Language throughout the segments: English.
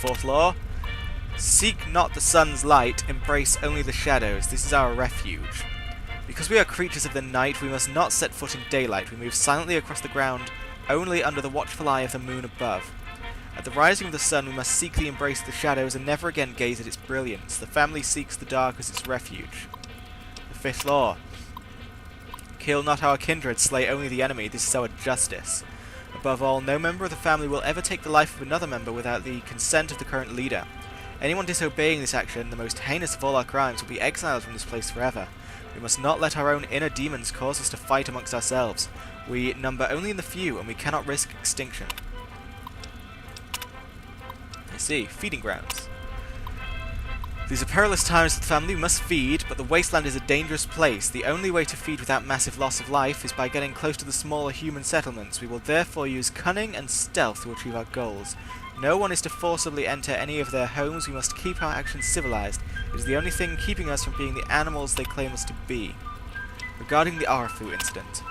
Fourth law. Seek not the sun's light, embrace only the shadows. This is our refuge. Because we are creatures of the night, we must not set foot in daylight. We move silently across the ground, only under the watchful eye of the moon above. At the rising of the sun, we must secretly embrace the shadows and never again gaze at its brilliance. The family seeks the dark as its refuge. The fifth law. Kill not our kindred, slay only the enemy. This is our justice. Above all, no member of the family will ever take the life of another member without the consent of the current leader. Anyone disobeying this action, the most heinous of all our crimes, will be exiled from this place forever. We must not let our own inner demons cause us to fight amongst ourselves. We number only in the few, and we cannot risk extinction. I see. Feeding grounds. These are perilous times for the family. We must feed, but the wasteland is a dangerous place. The only way to feed without massive loss of life is by getting close to the smaller human settlements. We will therefore use cunning and stealth to achieve our goals. No one is to forcibly enter any of their homes. We must keep our actions civilized. It is the only thing keeping us from being the animals they claim us to be. Regarding the Arafu incident.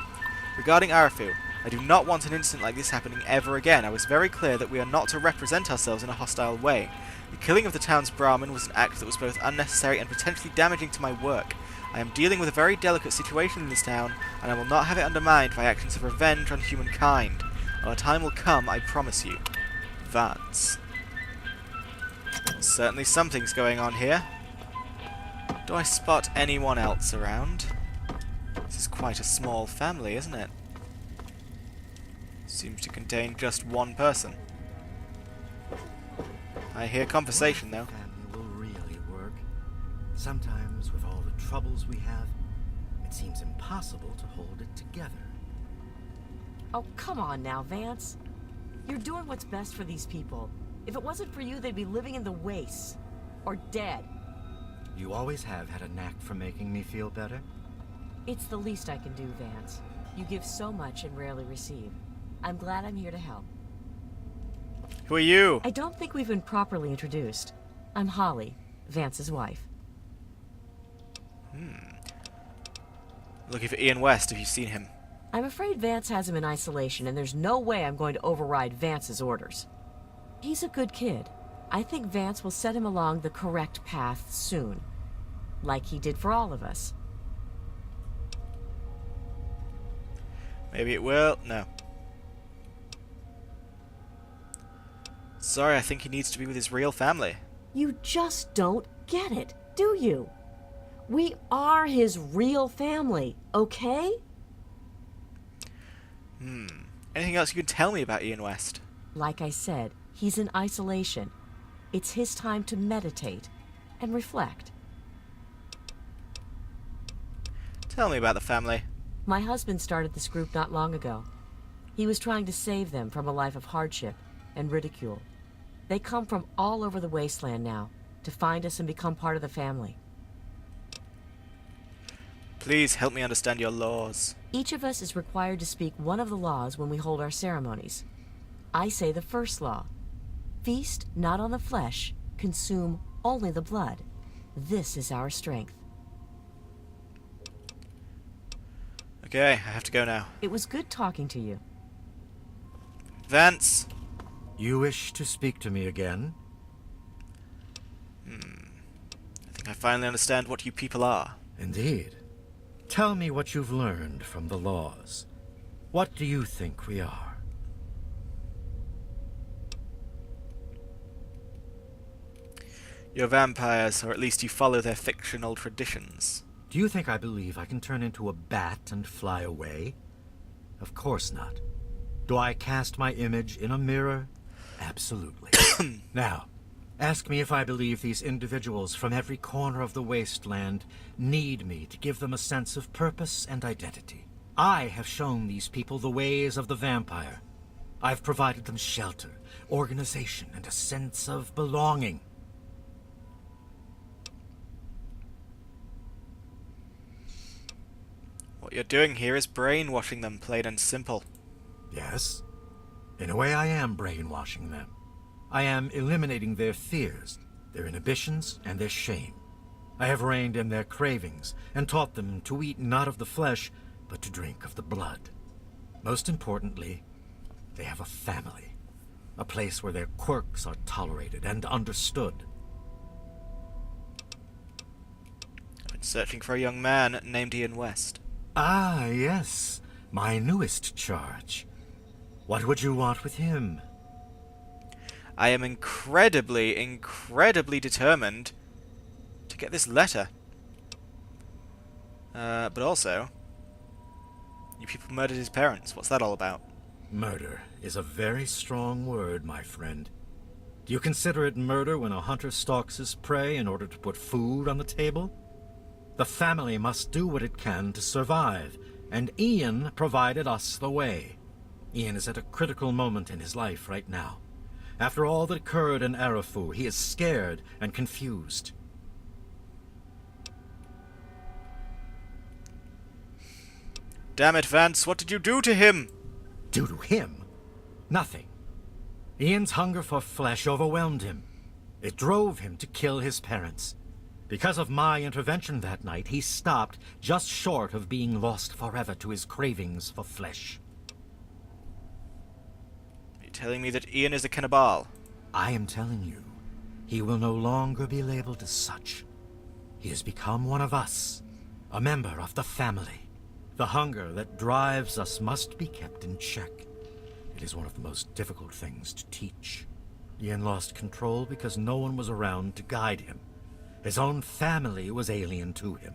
Regarding Arafu, I do not want an incident like this happening ever again. I was very clear that we are not to represent ourselves in a hostile way. The killing of the town's Brahmin was an act that was both unnecessary and potentially damaging to my work. I am dealing with a very delicate situation in this town, and I will not have it undermined by actions of revenge on humankind. Our time will come, I promise you. Vance. Certainly something's going on here. Do I spot anyone else around? This is quite a small family, isn't it? Seems to contain just one person. I hear conversation, though. Family will really work. Sometimes, with all the troubles we have, it seems impossible to hold it together. Oh, come on now, Vance. You're doing what's best for these people. If it wasn't for you, they'd be living in the wastes. Or dead. You always have had a knack for making me feel better. It's the least I can do, Vance. You give so much and rarely receive. I'm glad I'm here to help. Who are you? I don't think we've been properly introduced. I'm Holly, Vance's wife. Looking for Ian West. Have you seen him? I'm afraid Vance has him in isolation, and there's no way I'm going to override Vance's orders. He's a good kid. I think Vance will set him along the correct path soon. Like he did for all of us. Maybe it will. No. Sorry, I think he needs to be with his real family. You just don't get it, do you? We are his real family, okay? Anything else you can tell me about Ian West? Like I said, he's in isolation. It's his time to meditate and reflect. Tell me about the family. My husband started this group not long ago. He was trying to save them from a life of hardship and ridicule. They come from all over the wasteland now to find us and become part of the family. Please help me understand your laws. Each of us is required to speak one of the laws when we hold our ceremonies. I say the first law. Feast not on the flesh, consume only the blood. This is our strength. Okay, I have to go now. It was good talking to you. Vance! You wish to speak to me again? I think I finally understand what you people are. Indeed. Tell me what you've learned from the laws. What do you think we are? You're vampires, or at least you follow their fictional traditions. Do you think I believe I can turn into a bat and fly away? Of course not. Do I cast my image in a mirror? Absolutely. Now, ask me if I believe these individuals from every corner of the wasteland need me to give them a sense of purpose and identity. I have shown these people the ways of the vampire. I've provided them shelter, organization, and a sense of belonging. What you're doing here is brainwashing them, plain and simple. Yes. In a way, I am brainwashing them. I am eliminating their fears, their inhibitions, and their shame. I have reined in their cravings and taught them to eat not of the flesh, but to drink of the blood. Most importantly, they have a family. A place where their quirks are tolerated and understood. I've been searching for a young man named Ian West. Ah, yes. My newest charge. What would you want with him? I am incredibly determined to get this letter. But also, you people murdered his parents. What's that all about? Murder is a very strong word, my friend. Do you consider it murder when a hunter stalks his prey in order to put food on the table? The family must do what it can to survive, and Ian provided us the way. Ian is at a critical moment in his life right now. After all that occurred in Arafu, he is scared and confused. Damn it, Vance, what did you do to him? Do to him? Nothing. Ian's hunger for flesh overwhelmed him. It drove him to kill his parents. Because of my intervention that night, he stopped just short of being lost forever to his cravings for flesh. Are you telling me that Ian is a cannibal? I am telling you, he will no longer be labeled as such. He has become one of us, a member of the family. The hunger that drives us must be kept in check. It is one of the most difficult things to teach. Ian lost control because no one was around to guide him. His own family was alien to him.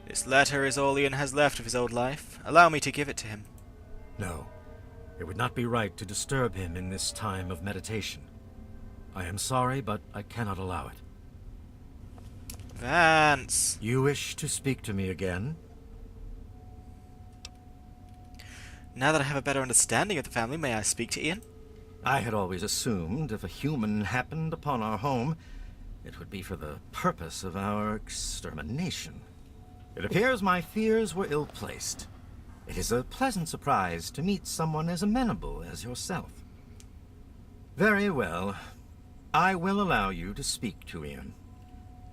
This letter is all Ian has left of his old life. Allow me to give it to him. No, it would not be right to disturb him in this time of meditation. I am sorry, but I cannot allow it. Vance! You wish to speak to me again? Now that I have a better understanding of the family, may I speak to Ian? I had always assumed if a human happened upon our home, it would be for the purpose of our extermination. It appears my fears were ill-placed. It is a pleasant surprise to meet someone as amenable as yourself. Very well. I will allow you to speak to Ian.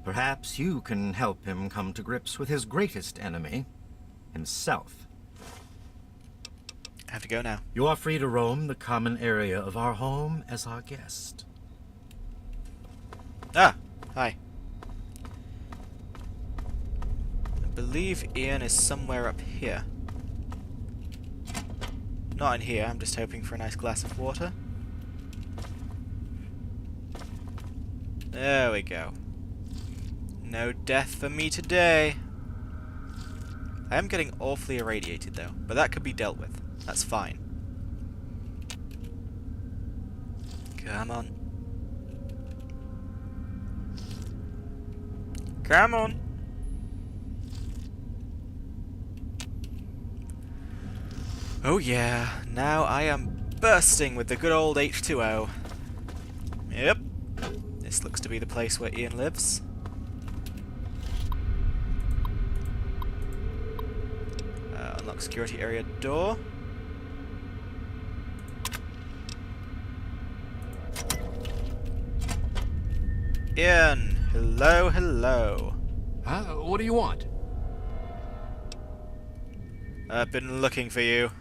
Perhaps you can help him come to grips with his greatest enemy, himself. I have to go now. You are free to roam the common area of our home as our guest. Ah, hi. I believe Ian is somewhere up here. Not in here, I'm just hoping for a nice glass of water. There we go. No death for me today. I am getting awfully irradiated though, but that could be dealt with. That's fine. Come on. Come on. Oh yeah, now I am bursting with the good old H2O. Yep. This looks to be the place where Ian lives. Unlock security area door. Ian, hello, hello. Huh? What do you want? I've been looking for you.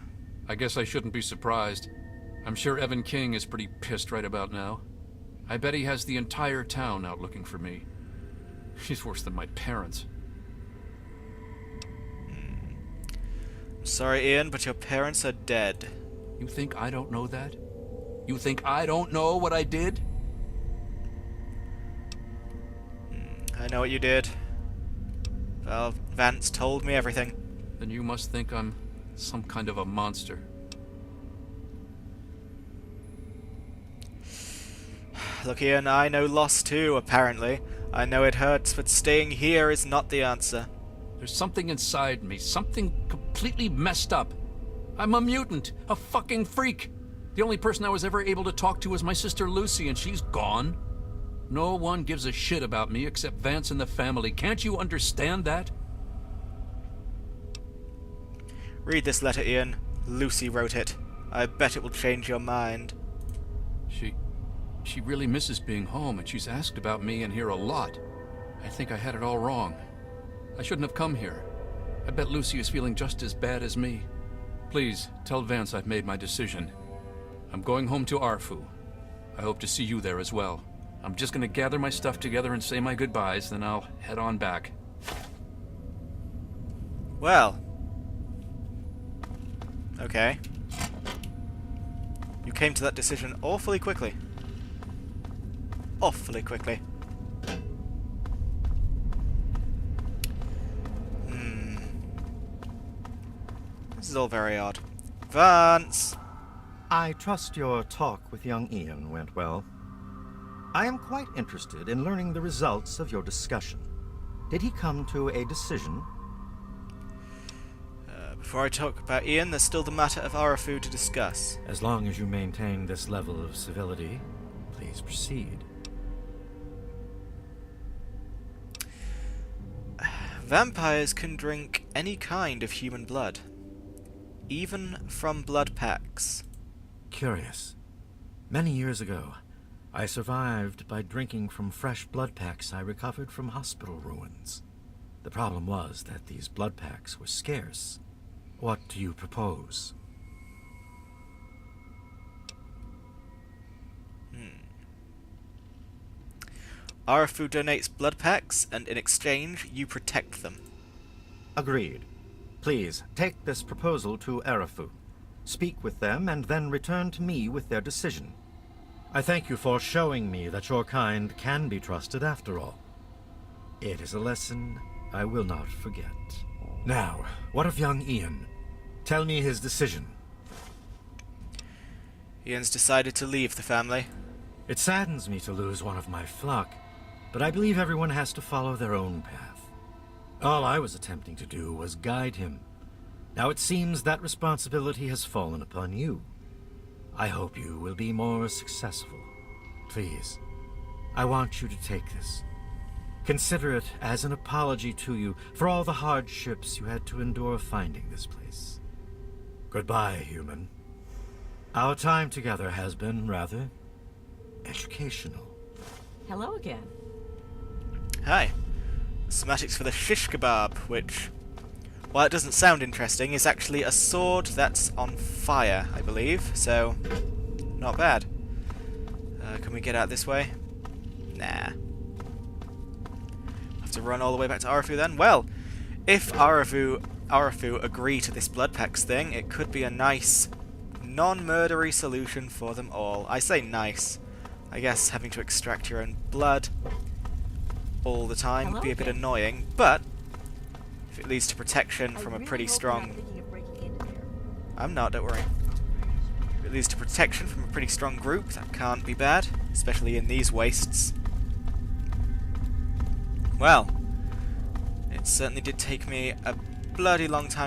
I guess I shouldn't be surprised. I'm sure Evan King is pretty pissed right about now. I bet he has the entire town out looking for me. He's worse than my parents. I'm sorry, Ian, but your parents are dead. You think I don't know that? You think I don't know what I did? I know what you did. Well, Vance told me everything. Then you must think I'm some kind of a monster. Look, Ian, I know loss too, apparently. I know it hurts, but staying here is not the answer. There's something inside me, something completely messed up. I'm a mutant, a fucking freak. The only person I was ever able to talk to was my sister Lucy, and she's gone. No one gives a shit about me except Vance and the family. Can't you understand that? Read this letter, Ian. Lucy wrote it. I bet it will change your mind. She really misses being home, and she's asked about me in here a lot. I think I had it all wrong. I shouldn't have come here. I bet Lucy is feeling just as bad as me. Please, tell Vance I've made my decision. I'm going home to Arfu. I hope to see you there as well. I'm just gonna gather my stuff together and say my goodbyes, then I'll head on back. Well. Okay. You came to that decision awfully quickly. Awfully quickly. This is all very odd. Vance! I trust your talk with young Ian went well. I am quite interested in learning the results of your discussion. Did he come to a decision? Before I talk about Ian, there's still the matter of Arafu to discuss. As long as you maintain this level of civility, please proceed. Vampires can drink any kind of human blood. Even from blood packs. Curious. Many years ago, I survived by drinking from fresh blood packs I recovered from hospital ruins. The problem was that these blood packs were scarce. What do you propose? Arafu donates blood packs, and in exchange, you protect them. Agreed. Please, take this proposal to Arafu. Speak with them, and then return to me with their decision. I thank you for showing me that your kind can be trusted after all. It is a lesson I will not forget. Now, what of young Ian? Tell me his decision. Ian's decided to leave the family. It saddens me to lose one of my flock, but I believe everyone has to follow their own path. All I was attempting to do was guide him. Now it seems that responsibility has fallen upon you. I hope you will be more successful. Please, I want you to take this. Consider it as an apology to you for all the hardships you had to endure finding this place. Goodbye, human. Our time together has been rather educational. Hello again. Hi. Schematics for the shish kebab, which, while it doesn't sound interesting, is actually a sword that's on fire, I believe. So, not bad. Can we get out this way? Nah. Have to run all the way back to Arafu then? Well, if Arafu agree to this blood packs thing, it could be a nice, non-murdery solution for them all. I say nice. I guess having to extract your own blood all the time would be a bit annoying, but if it leads to protection from a pretty strong... I'm not, don't worry. If it leads to protection from a pretty strong group, that can't be bad, especially in these wastes. Well, it certainly did take me a bloody long time